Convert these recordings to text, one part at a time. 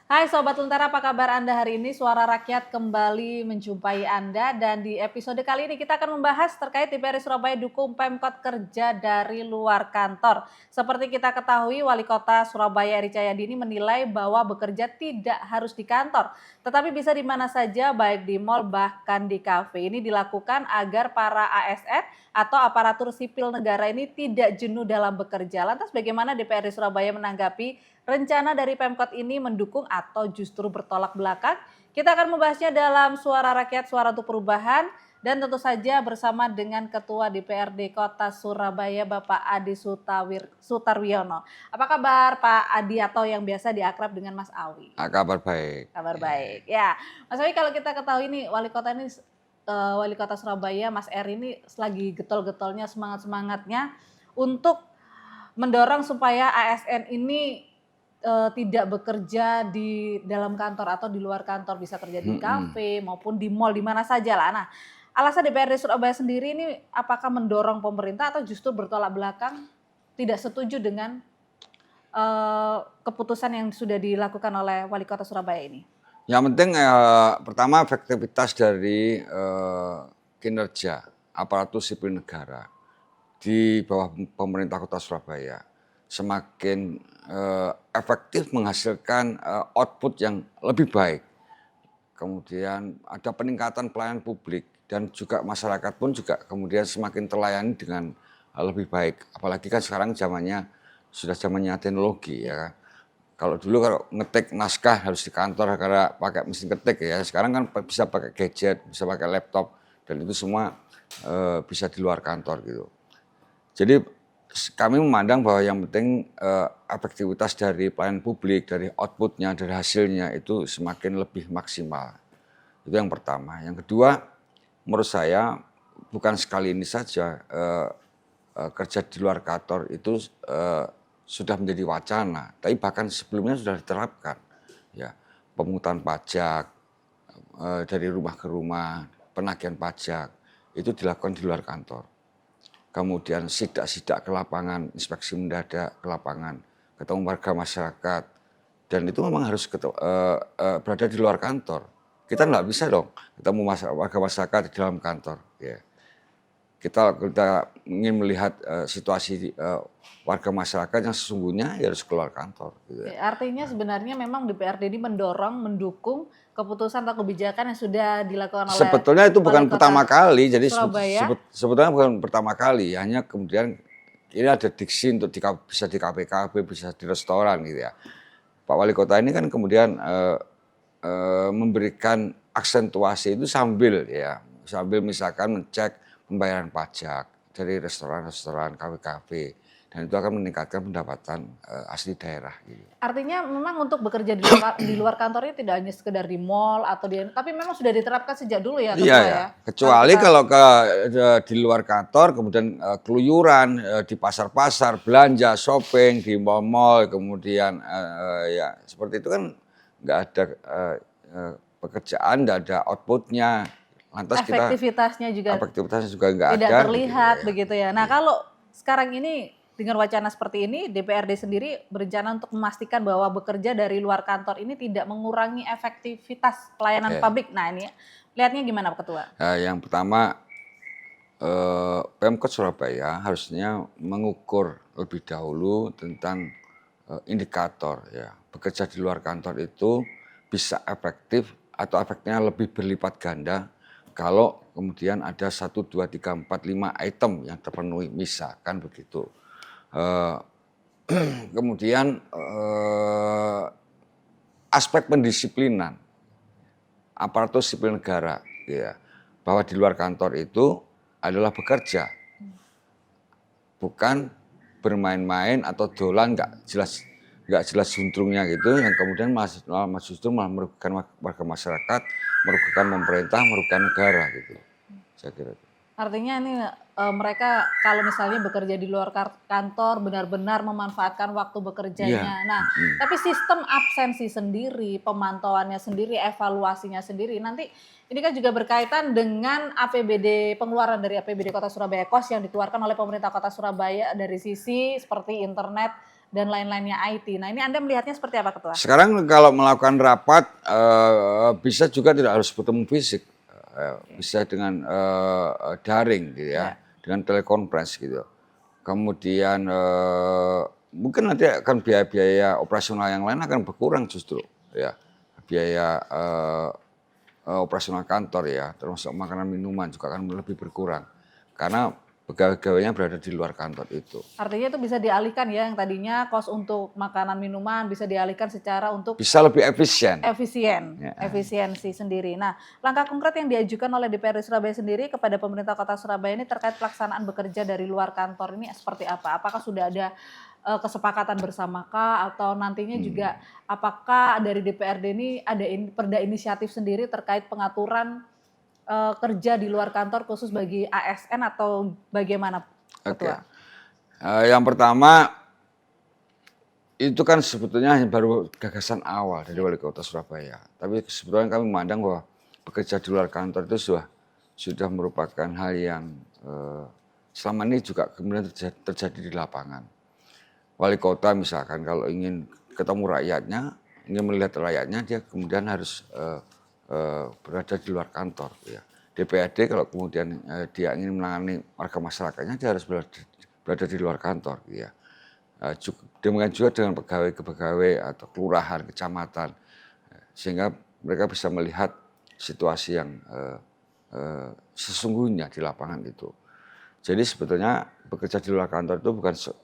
Hai Sobat Lentera, apa kabar Anda hari ini? Suara Rakyat kembali menjumpai Anda dan di episode kali ini kita akan membahas terkait DPRD Surabaya dukung Pemkot kerja dari luar kantor. Seperti kita ketahui, Wali Kota Surabaya Eri Cahyadi ini menilai bahwa bekerja tidak harus di kantor, tetapi bisa di mana saja baik di mal bahkan di kafe. Ini dilakukan agar para ASN atau aparatur sipil negara ini tidak jenuh dalam bekerja. Lantas bagaimana DPRD Surabaya menanggapi rencana dari Pemkot ini mendukung atau justru bertolak belakang? Kita akan membahasnya dalam Suara Rakyat, Suara untuk Perubahan. Dan tentu saja bersama dengan Ketua DPRD Kota Surabaya, Bapak Adi Sutarwiono. Apa kabar Pak Adi atau yang biasa diakrab dengan Mas Awi? Kabar baik. Kabar baik. Ya, Mas Awi, kalau kita ketahui nih Wali Kota Surabaya, Mas Eri ini lagi getol-getolnya, semangat-semangatnya untuk mendorong supaya ASN ini tidak bekerja di dalam kantor atau di luar kantor, bisa kerja di kafe maupun di mal di mana saja lah. Nah, alasan DPRD Surabaya sendiri ini apakah mendorong pemerintah atau justru bertolak belakang, tidak setuju dengan keputusan yang sudah dilakukan oleh Wali Kota Surabaya ini? Yang penting pertama efektivitas dari kinerja aparatur sipil negara di bawah pemerintah Kota Surabaya semakin efektif menghasilkan output yang lebih baik. Kemudian ada peningkatan pelayanan publik dan juga masyarakat pun juga kemudian semakin terlayani dengan lebih baik. Apalagi kan sekarang sudah zamannya teknologi ya kan. Kalau dulu kalau ngetik naskah harus di kantor karena pakai mesin ketik ya. Sekarang kan bisa pakai gadget, bisa pakai laptop dan itu semua bisa di luar kantor gitu. Jadi kami memandang bahwa yang penting efektivitas dari pelayanan publik, dari outputnya, dari hasilnya itu semakin lebih maksimal. Itu yang pertama. Yang kedua, menurut saya bukan sekali ini saja kerja di luar kantor itu sudah menjadi wacana, tapi bahkan sebelumnya sudah diterapkan. Ya, pemungutan pajak dari rumah ke rumah, penagihan pajak itu dilakukan di luar kantor. Kemudian sidak-sidak ke lapangan, inspeksi mendadak ke lapangan, ketemu warga masyarakat, dan itu memang harus berada di luar kantor. Kita nggak bisa dong ketemu warga masyarakat di dalam kantor. Ya. Kita ingin melihat situasi warga masyarakat yang sesungguhnya ya harus keluar kantor. Gitu ya. Artinya sebenarnya memang DPRD ini mendukung keputusan atau kebijakan yang sudah dilakukan oleh sebetulnya itu bukan pertama kali, jadi sebetulnya bukan pertama kali, hanya kemudian ini ada diksi untuk bisa di kafe-kafe, bisa di restoran gitu ya. Pak Wali Kota ini kan kemudian memberikan aksentuasi itu sambil misalkan ngecek pembayaran pajak dari restoran-restoran, kafe-kafe, dan itu akan meningkatkan pendapatan asli daerah. Gitu. Artinya memang untuk bekerja di luar kantornya tidak hanya sekedar di mall atau tapi memang sudah diterapkan sejak dulu ya, Iya ya. Kecuali kalau di luar kantor, kemudian keluyuran di pasar-pasar, belanja, shopping di mall-mall, kemudian ya seperti itu kan nggak ada pekerjaan, nggak ada outputnya. Lantas efektivitasnya juga nggak ada. Tidak terlihat gitu ya. Begitu ya. Nah kalau sekarang ini dengan wacana seperti ini, DPRD sendiri berencana untuk memastikan bahwa bekerja dari luar kantor ini tidak mengurangi efektivitas pelayanan publik. Nah ini lihatnya gimana Pak Ketua? Yang pertama, Pemkot Surabaya harusnya mengukur lebih dahulu tentang indikator ya. Bekerja di luar kantor itu bisa efektif atau efeknya lebih berlipat ganda kalau kemudian ada 1, 2, 3, 4, 5 item yang terpenuhi, misalkan begitu. Kemudian aspek pendisiplinan aparatur sipil negara, ya, bahwa di luar kantor itu adalah bekerja, bukan bermain-main atau dolan nggak jelas juntrungnya gitu, yang kemudian justru malah merugikan warga masyarakat, merugikan pemerintah, merugikan negara gitu. Saya kira. Artinya ini mereka kalau misalnya bekerja di luar kantor benar-benar memanfaatkan waktu bekerjanya. Nah, tapi sistem absensi sendiri, pemantauannya sendiri, evaluasinya sendiri, nanti ini kan juga berkaitan dengan APBD, pengeluaran dari APBD Kota Surabaya, kos yang dikeluarkan oleh pemerintah Kota Surabaya dari sisi seperti internet, dan lain-lainnya IT. Nah ini Anda melihatnya seperti apa Ketua? Sekarang kalau melakukan rapat bisa juga tidak harus bertemu fisik, bisa dengan daring gitu ya, dengan telekonferensi gitu. Kemudian mungkin nanti akan biaya-biaya operasional yang lain akan berkurang justru ya, biaya operasional kantor ya, termasuk makanan minuman juga akan lebih berkurang karena pegawai-pegawainya berada di luar kantor itu. Artinya itu bisa dialihkan ya, yang tadinya kos untuk makanan minuman bisa dialihkan secara untuk bisa lebih efisien. Efisiensi sendiri. Nah, langkah konkret yang diajukan oleh DPRD Surabaya sendiri kepada pemerintah Kota Surabaya ini terkait pelaksanaan bekerja dari luar kantor ini seperti apa? Apakah sudah ada kesepakatan bersamakah atau nantinya juga apakah dari DPRD ini ada perda inisiatif sendiri terkait pengaturan kerja di luar kantor khusus bagi ASN atau bagaimana, Ketua? Yang pertama itu kan sebetulnya baru gagasan awal dari Wali Kota Surabaya. Tapi sebetulnya kami memandang bahwa bekerja di luar kantor itu sudah merupakan hal yang selama ini juga kemudian terjadi di lapangan. Wali kota misalkan kalau ingin ketemu rakyatnya, ingin melihat rakyatnya, dia kemudian harus berada di luar kantor. Ya. DPRD kalau kemudian dia ingin menangani warga masyarakatnya, dia harus berada di luar kantor. Ya. Demikian juga dengan pegawai-pegawai atau kelurahan, kecamatan, sehingga mereka bisa melihat situasi yang sesungguhnya di lapangan itu. Jadi sebetulnya bekerja di luar kantor itu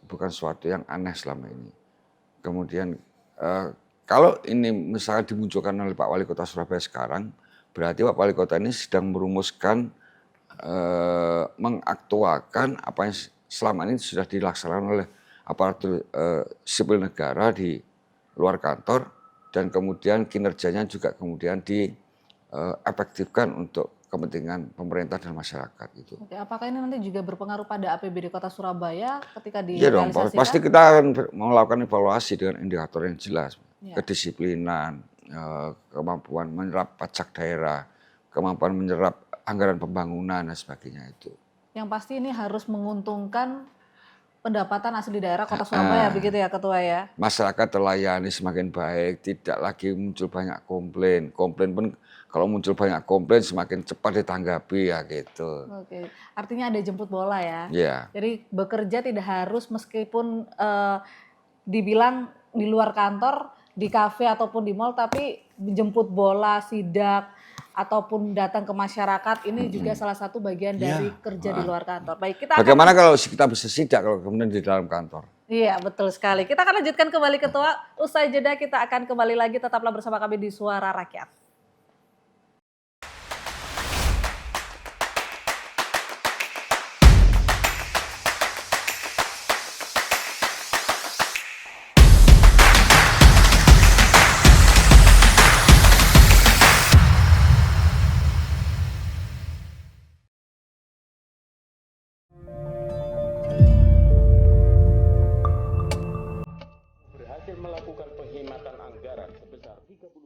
bukan suatu yang aneh selama ini. Kemudian kalau ini misalnya dimunculkan oleh Pak Wali Kota Surabaya sekarang, berarti Pak Wali Kota ini sedang merumuskan, mengaktualkan apa yang selama ini sudah dilaksanakan oleh aparatur sipil negara di luar kantor, dan kemudian kinerjanya juga kemudian diefektifkan untuk kepentingan pemerintah dan masyarakat itu. Oke, apakah ini nanti juga berpengaruh pada APBD Kota Surabaya ketika Iya dong, direalisasikan? pasti kita akan melakukan evaluasi dengan indikator yang jelas, kedisiplinan, kemampuan menyerap pajak daerah, kemampuan menyerap anggaran pembangunan dan sebagainya itu. Yang pasti ini harus menguntungkan pendapatan asli daerah Kota Surabaya, begitu ya Ketua ya? Masyarakat terlayani semakin baik, tidak lagi muncul banyak komplain. Komplain pun kalau muncul banyak komplain semakin cepat ditanggapi ya gitu. Oke, artinya ada jemput bola ya? Iya. Jadi bekerja tidak harus meskipun dibilang di luar kantor, di kafe ataupun di mal, tapi jemput bola, sidak, ataupun datang ke masyarakat ini juga salah satu bagian dari kerja di luar kantor. Baik, kita Bagaimana kalau kita bisa sidak kalau kemudian di dalam kantor? Iya, betul sekali. Kita akan lanjutkan kembali Ketua. Usai jeda kita akan kembali lagi, tetaplah bersama kami di Suara Rakyat. Berhasil melakukan penghematan anggaran sebesar 32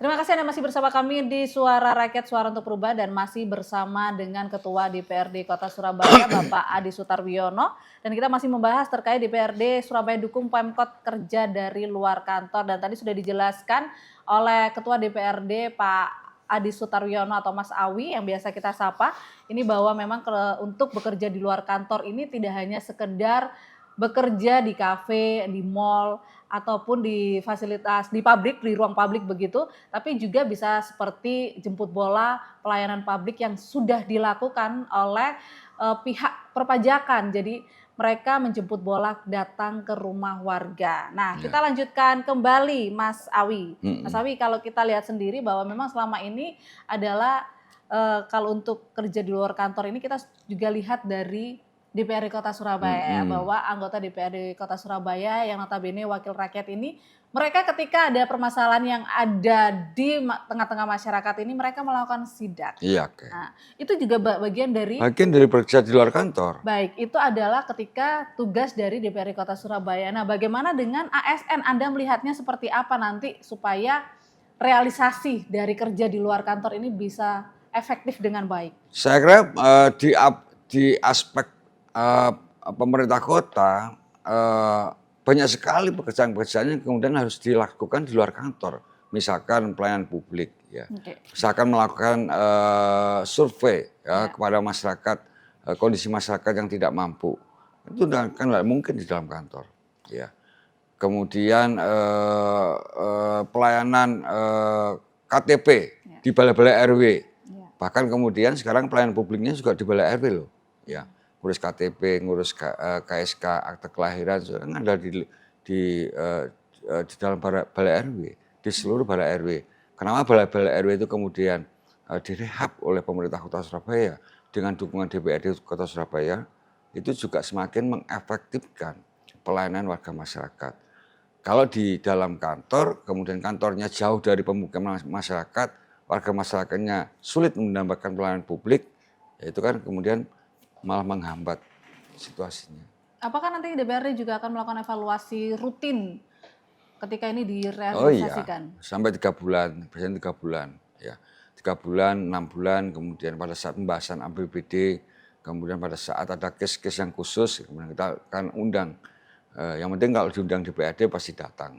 Terima kasih Anda masih bersama kami di Suara Rakyat, Suara untuk Perubahan, dan masih bersama dengan Ketua DPRD Kota Surabaya, Bapak Adi Sutarwiono. Dan kita masih membahas terkait DPRD Surabaya dukung Pemkot kerja dari luar kantor. Dan tadi sudah dijelaskan oleh Ketua DPRD Pak Adi Sutarwiono atau Mas Awi yang biasa kita sapa, ini bahwa memang untuk bekerja di luar kantor ini tidak hanya sekedar bekerja di kafe, di mall, ataupun di fasilitas, di pabrik, di ruang publik begitu, tapi juga bisa seperti jemput bola, pelayanan publik yang sudah dilakukan oleh pihak perpajakan. Jadi mereka menjemput bola datang ke rumah warga. Nah, kita lanjutkan kembali Mas Awi. Mas Awi, kalau kita lihat sendiri bahwa memang selama ini adalah kalau untuk kerja di luar kantor ini kita juga lihat dari DPRD Kota Surabaya ya, bahwa anggota DPRD Kota Surabaya yang notabene wakil rakyat ini, mereka ketika ada permasalahan yang ada di tengah-tengah masyarakat ini, mereka melakukan sidak. Iya, oke. Nah, itu juga bagian dari bekerja di luar kantor. baik, itu adalah ketika tugas dari DPRD Kota Surabaya. Nah, bagaimana dengan ASN? Anda melihatnya seperti apa nanti supaya realisasi dari kerja di luar kantor ini bisa efektif dengan baik? Saya kira di aspek pemerintah kota banyak sekali pekerjaan-pekerjaan yang kemudian harus dilakukan di luar kantor. Misalkan pelayanan publik, ya. Misalkan melakukan survei ya, kepada masyarakat, kondisi masyarakat yang tidak mampu. Itu kan nggak mungkin di dalam kantor. Ya. Kemudian pelayanan KTP di balai-balai RW. Bahkan kemudian sekarang pelayanan publiknya juga di balai RW loh. Ya. Ngurus KTP, ngurus KSK, akte kelahiran, sekarang ada di dalam balai RW, di seluruh balai RW. Kenapa balai-balai RW itu kemudian direhab oleh pemerintah Kota Surabaya dengan dukungan DPRD Kota Surabaya, itu juga semakin mengefektifkan pelayanan warga masyarakat. Kalau di dalam kantor, kemudian kantornya jauh dari pemukiman masyarakat, warga masyarakatnya sulit mendapatkan pelayanan publik, ya itu kan kemudian malah menghambat situasinya. Apakah nanti DPRD juga akan melakukan evaluasi rutin ketika ini direalisasikan? Oh iya, sampai 3 bulan, biasanya 3 bulan. Ya, 3 bulan, 6 bulan, kemudian pada saat pembahasan APBD, kemudian pada saat ada kes-kes yang khusus, kemudian kita akan undang. Yang penting kalau diundang DPRD pasti datang.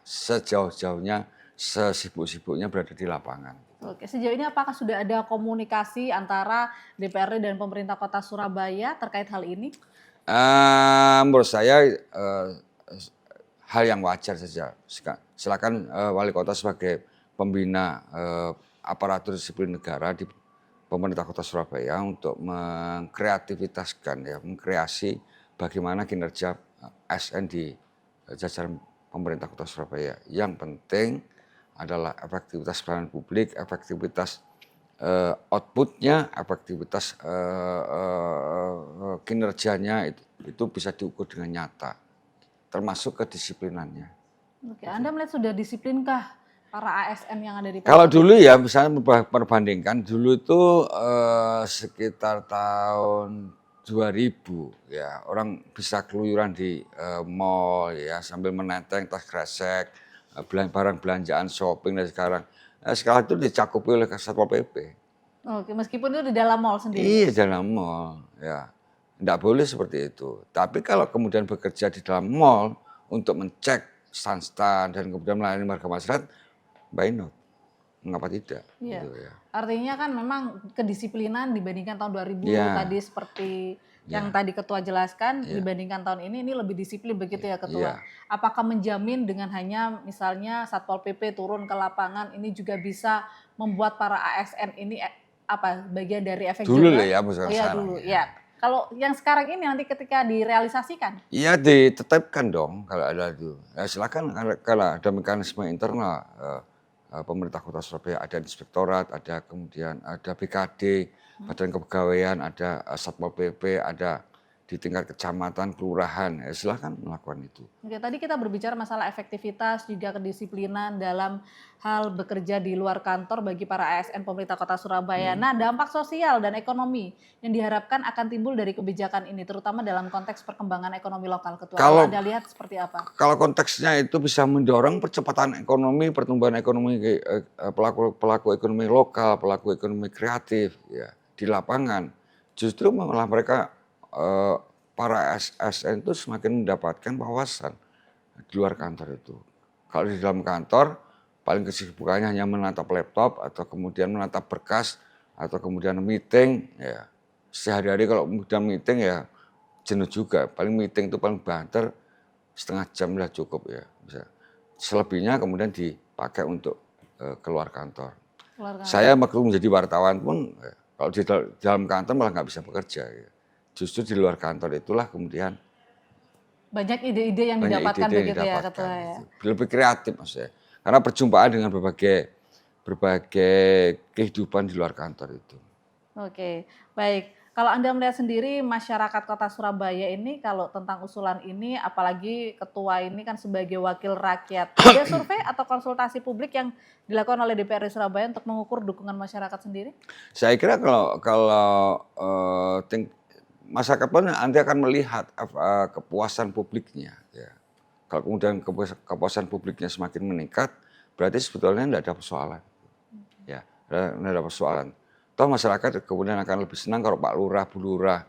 Sejauh-jauhnya, sesibuk-sibuknya berada di lapangan. Oke, sejauh ini apakah sudah ada komunikasi antara DPRD dan pemerintah Kota Surabaya terkait hal ini? Menurut saya hal yang wajar saja. Silakan wali kota sebagai pembina aparatur sipil negara di pemerintah Kota Surabaya untuk mengkreativitaskan, ya, mengkreasi bagaimana kinerja ASN di jajaran pemerintah Kota Surabaya. Yang penting adalah efektivitas pelayanan publik, efektivitas outputnya, efektivitas kinerjanya itu bisa diukur dengan nyata, termasuk kedisiplinannya. Oke, Anda melihat sudah disiplinkah para ASN yang ada di Kalau dulu ya, misalnya perbandingkan dulu itu sekitar tahun 2000 ya, orang bisa keluyuran di mall ya sambil menenteng tas kresek, barang belanjaan shopping dan sekarang itu dicakupi oleh Satpol PP. Oke, meskipun itu di dalam mall sendiri. Iya, dalam mall ya. Tidak boleh seperti itu. Tapi kalau kemudian bekerja di dalam mall untuk mencek stand-stand dan kemudian melayani warga masyarakat, why not? Mengapa tidak? Iya. Gitu, ya. Artinya kan memang kedisiplinan dibandingkan tahun 2000 tadi seperti yang tadi Ketua jelaskan, dibandingkan tahun ini lebih disiplin begitu ya Ketua. Apakah menjamin dengan hanya misalnya Satpol PP turun ke lapangan ini juga bisa membuat para ASN ini bagian dari efek dulu jerah? ya, bukan Iya sekarang. dulu, ya. Kalau yang sekarang ini nanti ketika direalisasikan? Iya, ditetapkan dong kalau ada itu. Ya, silakan kalau ada mekanisme internal pemerintah Kota Surabaya, ada inspektorat, ada kemudian ada BKD, Badan Kepegawaian, ada Satpol PP, ada di tingkat kecamatan, kelurahan, ya silahkan melakukan itu. Oke, tadi kita berbicara masalah efektivitas juga kedisiplinan dalam hal bekerja di luar kantor bagi para ASN pemerintah Kota Surabaya. Nah, dampak sosial dan ekonomi yang diharapkan akan timbul dari kebijakan ini, terutama dalam konteks perkembangan ekonomi lokal, Ketua. Kalau Kalau Anda lihat seperti apa? kalau konteksnya itu bisa mendorong percepatan ekonomi, pertumbuhan ekonomi pelaku ekonomi lokal, pelaku ekonomi kreatif, ya di lapangan. Justru malah mereka para ASN itu semakin mendapatkan wawasan di luar kantor itu. Kalau di dalam kantor, paling kesibukannya hanya menatap laptop atau kemudian menatap berkas atau kemudian meeting. Ya sehari-hari kalau kemudian meeting ya jenuh juga. Paling meeting itu paling banter setengah jam lah cukup ya. Bisa. Selebihnya kemudian dipakai untuk keluar kantor. Saya waktu menjadi wartawan pun kalau di dalam kantor malah nggak bisa bekerja. Ya. Justru di luar kantor itulah kemudian banyak ide-ide yang didapatkan begitu ya, Ketua ya. Lebih kreatif maksudnya. Karena perjumpaan dengan berbagai kehidupan di luar kantor itu. Oke, baik. Kalau Anda melihat sendiri masyarakat Kota Surabaya ini kalau tentang usulan ini, apalagi Ketua ini kan sebagai wakil rakyat, ada survei atau konsultasi publik yang dilakukan oleh DPRD Surabaya untuk mengukur dukungan masyarakat sendiri? Saya kira kalau masyarakat pun nanti akan melihat kepuasan publiknya. Ya. Kalau kemudian kepuasan publiknya semakin meningkat, berarti sebetulnya tidak ada persoalan. Ya, tidak ada persoalan. Toh masyarakat kemudian akan lebih senang kalau Pak Lurah, Bu Lurah,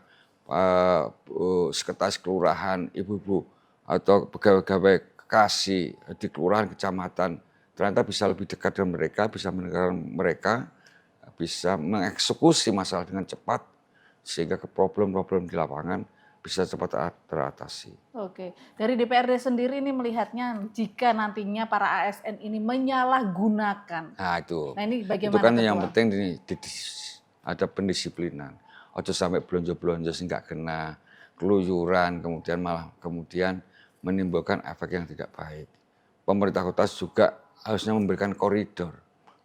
sekretaris kelurahan, ibu-ibu atau pegawai-pegawai kasih di kelurahan, kecamatan ternyata bisa lebih dekat dengan mereka, bisa mendengarkan mereka, bisa mengeksekusi masalah dengan cepat sehingga ke problem-problem di lapangan bisa cepat teratasi. Oke, dari DPRD sendiri ini melihatnya jika nantinya para ASN ini menyalahgunakan. Nah itu bagaimana, kan Ketua? yang penting ada pendisiplinan. Ojo sampai belanja-belanja sih nggak kena, keluyuran, kemudian menimbulkan efek yang tidak baik. Pemerintah kota juga harusnya memberikan koridor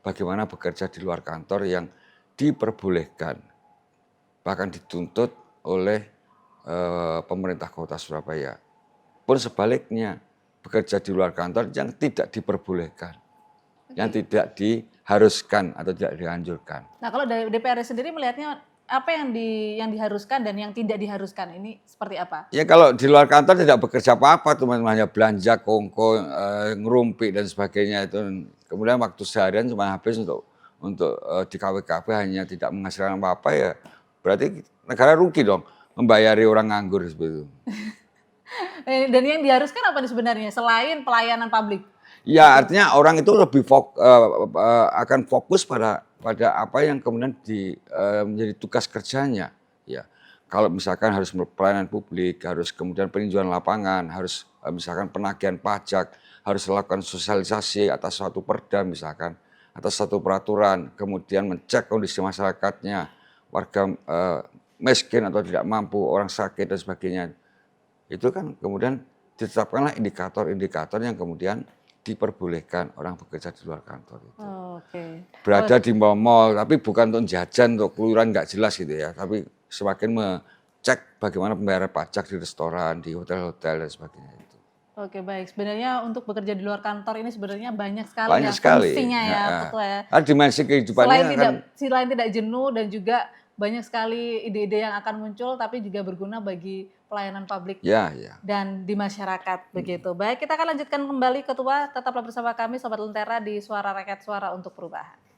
bagaimana bekerja di luar kantor yang diperbolehkan, bahkan dituntut oleh pemerintah kota Surabaya. Pun sebaliknya, bekerja di luar kantor yang tidak diperbolehkan, yang tidak diharuskan atau tidak dianjurkan. Nah, kalau dari DPRD sendiri melihatnya apa yang diharuskan dan yang tidak diharuskan ini seperti apa? Ya kalau di luar kantor tidak bekerja apa-apa, teman-teman hanya belanja, kongko, ngerumpi dan sebagainya itu. Kemudian waktu seharian cuma habis untuk di KWKB hanya tidak menghasilkan apa-apa ya. Berarti negara rugi dong membayari orang nganggur seperti itu. Dan yang diharuskan apa nih sebenarnya selain pelayanan publik? Ya artinya orang itu lebih akan fokus pada apa yang kemudian menjadi tugas kerjanya. Ya, kalau misalkan harus pelayanan publik, harus kemudian peninjauan lapangan, harus misalkan penagihan pajak, harus melakukan sosialisasi atas suatu perda misalkan, atas satu peraturan, kemudian mengecek kondisi masyarakatnya, warga miskin atau tidak mampu, orang sakit dan sebagainya. Itu kan kemudian ditetapkanlah indikator-indikator yang kemudian diperbolehkan orang bekerja di luar kantor itu. Berada di mall, tapi bukan untuk jajan, untuk keluyuran nggak jelas gitu ya. Tapi semakin mengecek bagaimana pembayaran pajak di restoran, di hotel-hotel dan sebagainya itu. Oke, baik. Sebenarnya untuk bekerja di luar kantor ini sebenarnya banyak sekali fungsinya ya, Ketua ya. Dimensi kehidupannya selain tidak jenuh dan juga banyak sekali ide-ide yang akan muncul tapi juga berguna bagi pelayanan publik dan di masyarakat begitu. Baik, kita akan lanjutkan kembali, Ketua. Tetaplah bersama kami Sobat Lentera di Suara Rakyat, Suara untuk Perubahan.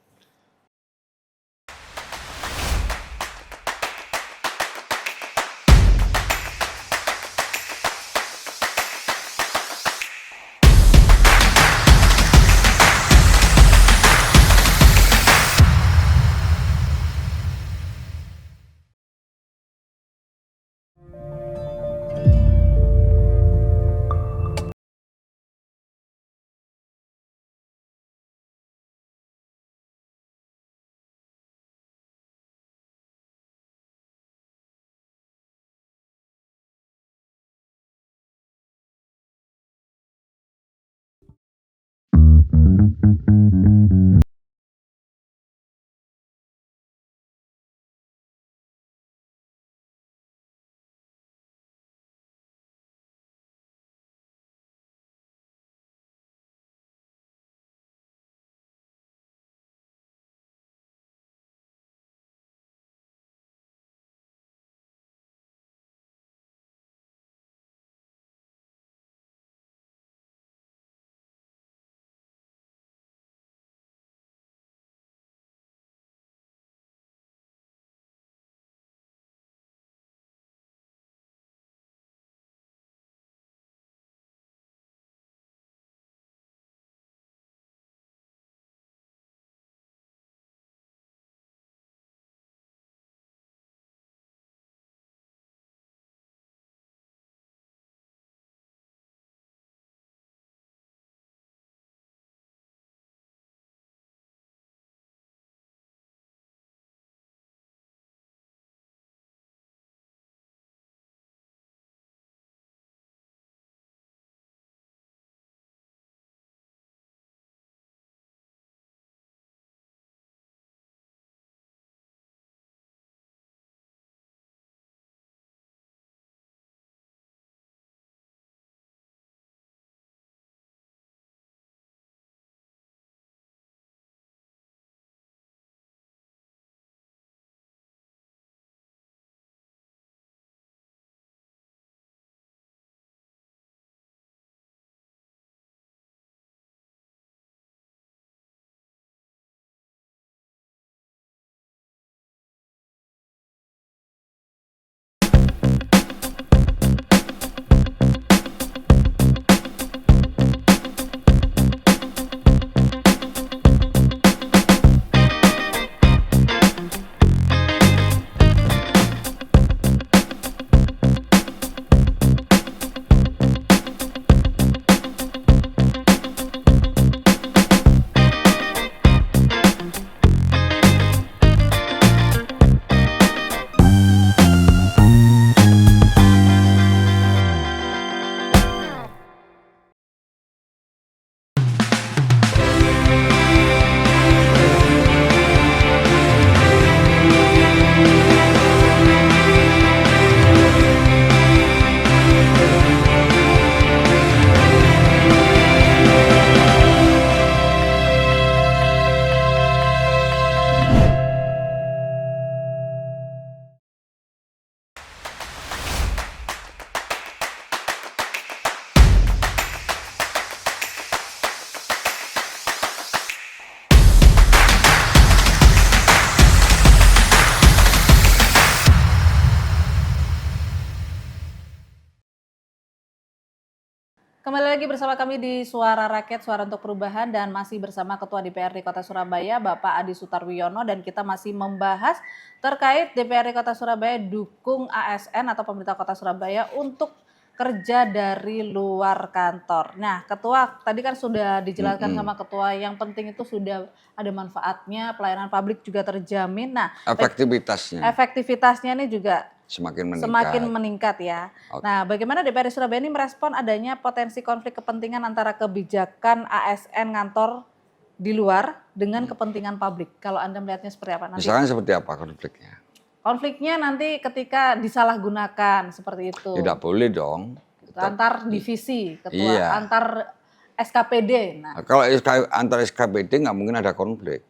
Kembali lagi bersama kami di Suara Rakyat, Suara untuk Perubahan, dan masih bersama Ketua DPRD Kota Surabaya, Bapak Adi Sutarwiono, dan kita masih membahas terkait DPRD Kota Surabaya dukung ASN atau pemerintah Kota Surabaya untuk kerja dari luar kantor. Nah, Ketua tadi kan sudah dijelaskan sama Ketua, yang penting itu sudah ada manfaatnya, pelayanan publik juga terjamin. Nah, efektivitasnya ini juga semakin meningkat ya. Nah, bagaimana DPRD Surabaya ini merespon adanya potensi konflik kepentingan antara kebijakan ASN ngantor di luar dengan kepentingan publik? Kalau Anda melihatnya seperti apa? Misalkan seperti apa konfliknya? Konfliknya nanti ketika disalahgunakan seperti itu. Tidak boleh dong. Antar divisi, Ketua, antar SKPD. Nah, kalau antar SKPD nggak mungkin ada konflik.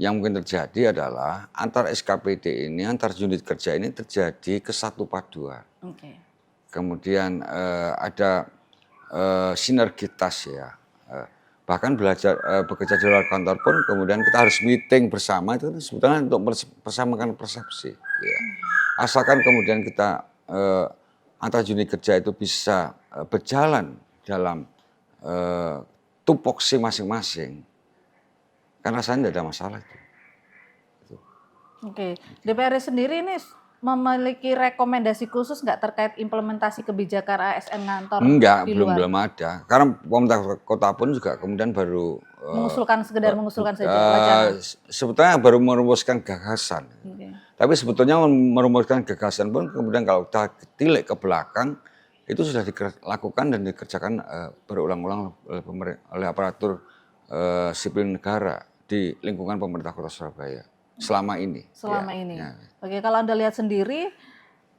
Yang mungkin terjadi adalah antar SKPD ini, antar unit kerja ini terjadi kesatu paduan. Kemudian ada sinergitas ya. Bahkan bekerja di luar kantor pun kemudian kita harus meeting bersama, itu sebetulnya untuk persamakan persepsi. Ya. Asalkan kemudian kita antar unit kerja itu bisa berjalan dalam tupoksi masing-masing, kan rasanya tidak ada masalah itu. DPRD sendiri ini memiliki rekomendasi khusus nggak terkait implementasi kebijakan ASN ngantor? Enggak, belum ada. Karena pemerintah kota pun juga kemudian baru mengusulkan saja wacana. Sebetulnya baru merumuskan gagasan. Tapi sebetulnya merumuskan gagasan pun kemudian kalau kita tilik ke belakang itu sudah dilakukan dan dikerjakan berulang-ulang oleh aparatur sipil negara di lingkungan pemerintah Kota Surabaya selama ini. Oke, kalau Anda lihat sendiri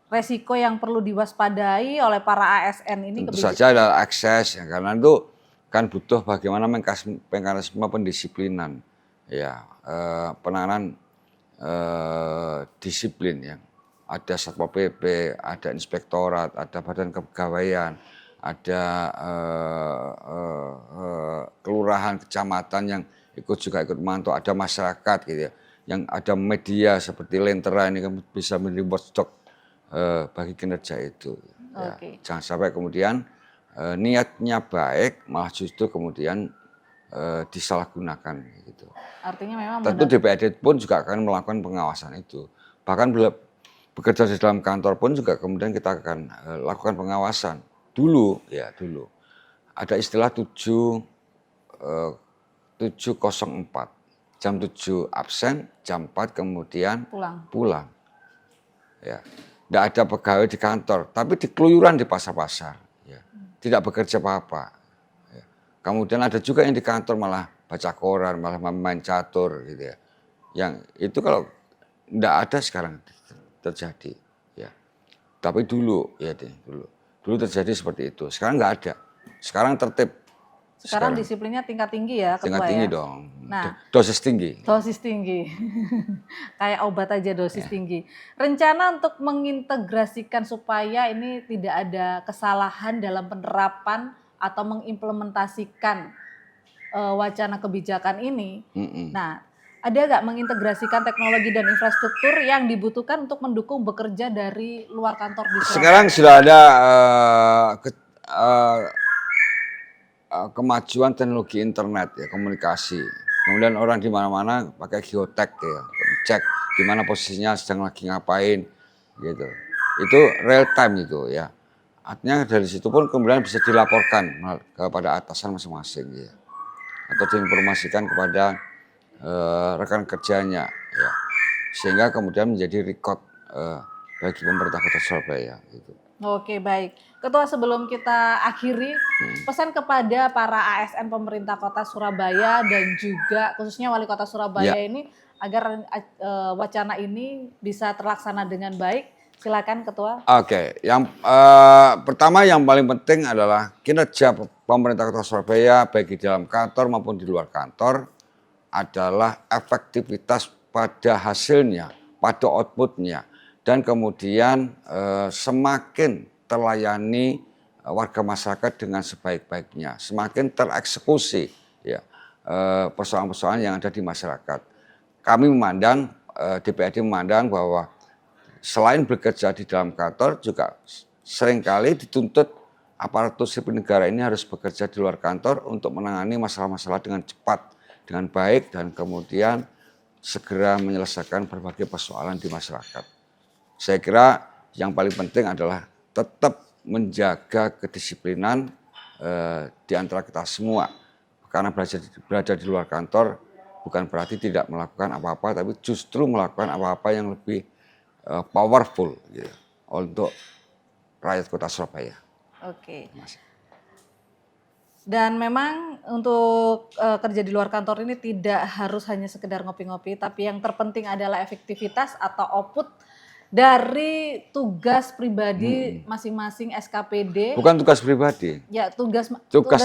resiko yang perlu diwaspadai oleh para ASN ini tentu saja adalah akses ya, karena itu kan butuh bagaimana mekanisme pendisiplinan ya, penanganan disiplin ya. Ada Satpol PP, ada inspektorat, ada badan kepegawaian, ada kelurahan, kecamatan yang ikut memantau, ada masyarakat gitu ya, yang ada media seperti Lentera ini kan bisa menjadi watchdog bagi kinerja itu. Ya. Jangan sampai kemudian niatnya baik malah justru kemudian disalahgunakan gitu. Artinya memang tentu DPRD pun juga akan melakukan pengawasan itu. Bahkan bekerja di dalam kantor pun juga kemudian kita akan lakukan pengawasan. Dulu ada istilah 704. Jam 7 absen, jam 4 kemudian pulang. Ya. Tidak ada pegawai di kantor, tapi dikeluyuran di pasar-pasar. Ya. Tidak bekerja apa-apa. Ya. Kemudian ada juga yang di kantor malah baca koran, malah main catur gitu ya. Yang itu kalau tidak ada sekarang terjadi. Ya. Tapi dulu terjadi seperti itu. Sekarang nggak ada. Sekarang tertib. Sekarang disiplinnya tingkat tinggi ya, Ketua. Tingkat tinggi dong. Nah, dosis tinggi. Kayak obat aja dosis tinggi. Rencana untuk mengintegrasikan supaya ini tidak ada kesalahan dalam penerapan atau mengimplementasikan wacana kebijakan ini. Nah, ada nggak mengintegrasikan teknologi dan infrastruktur yang dibutuhkan untuk mendukung bekerja dari luar kantor di Surabaya? Sekarang sudah ada kemajuan teknologi internet ya, komunikasi. Kemudian orang di mana-mana pakai geotek ya, cek di mana posisinya sedang lagi ngapain gitu. Itu real time itu ya. Artinya dari situ pun kemudian bisa dilaporkan kepada atasan masing-masing ya. Atau diinformasikan kepada rekan kerjanya ya. Sehingga kemudian menjadi record bagi pemerintah Kota Surabaya gitu. Oke, baik. Ketua, sebelum kita akhiri, pesan kepada para ASN pemerintah Kota Surabaya dan juga khususnya Wali Kota Surabaya ini agar wacana ini bisa terlaksana dengan baik. Silakan, Ketua. Oke, yang pertama yang paling penting adalah kinerja pemerintah Kota Surabaya baik di dalam kantor maupun di luar kantor adalah efektivitas pada hasilnya, pada outputnya. Dan kemudian semakin terlayani warga masyarakat dengan sebaik-baiknya, semakin tereksekusi ya persoalan-persoalan yang ada di masyarakat. Kami memandang, DPRD memandang bahwa selain bekerja di dalam kantor juga seringkali dituntut aparatur sipil negara ini harus bekerja di luar kantor untuk menangani masalah-masalah dengan cepat, dengan baik, dan kemudian segera menyelesaikan berbagai persoalan di masyarakat. Saya kira yang paling penting adalah tetap menjaga kedisiplinan di antara kita semua. Karena berada di luar kantor bukan berarti tidak melakukan apa-apa, tapi justru melakukan apa-apa yang lebih powerful gitu, untuk rakyat Kota Surabaya. Oke. Dan memang untuk kerja di luar kantor ini tidak harus hanya sekedar ngopi-ngopi, tapi yang terpenting adalah efektivitas atau output dari tugas pribadi masing-masing SKPD. Bukan tugas pribadi. Ya, tugas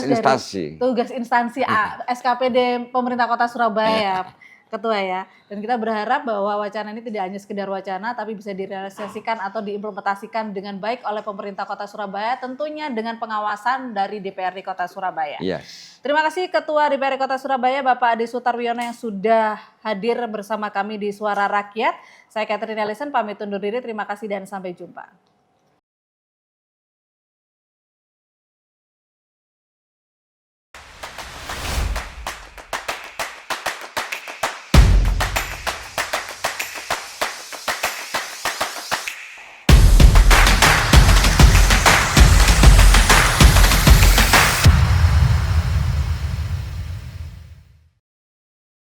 instansi. Tugas instansi SKPD pemerintah Kota Surabaya, Ketua ya. Dan kita berharap bahwa wacana ini tidak hanya sekedar wacana, tapi bisa direalisasikan atau diimplementasikan dengan baik oleh pemerintah Kota Surabaya, tentunya dengan pengawasan dari DPRD Kota Surabaya. Yes. Terima kasih Ketua DPRD Kota Surabaya, Bapak Ade Sutarwiono yang sudah hadir bersama kami di Suara Rakyat. Saya Catherine Ellison pamit undur diri, terima kasih dan sampai jumpa.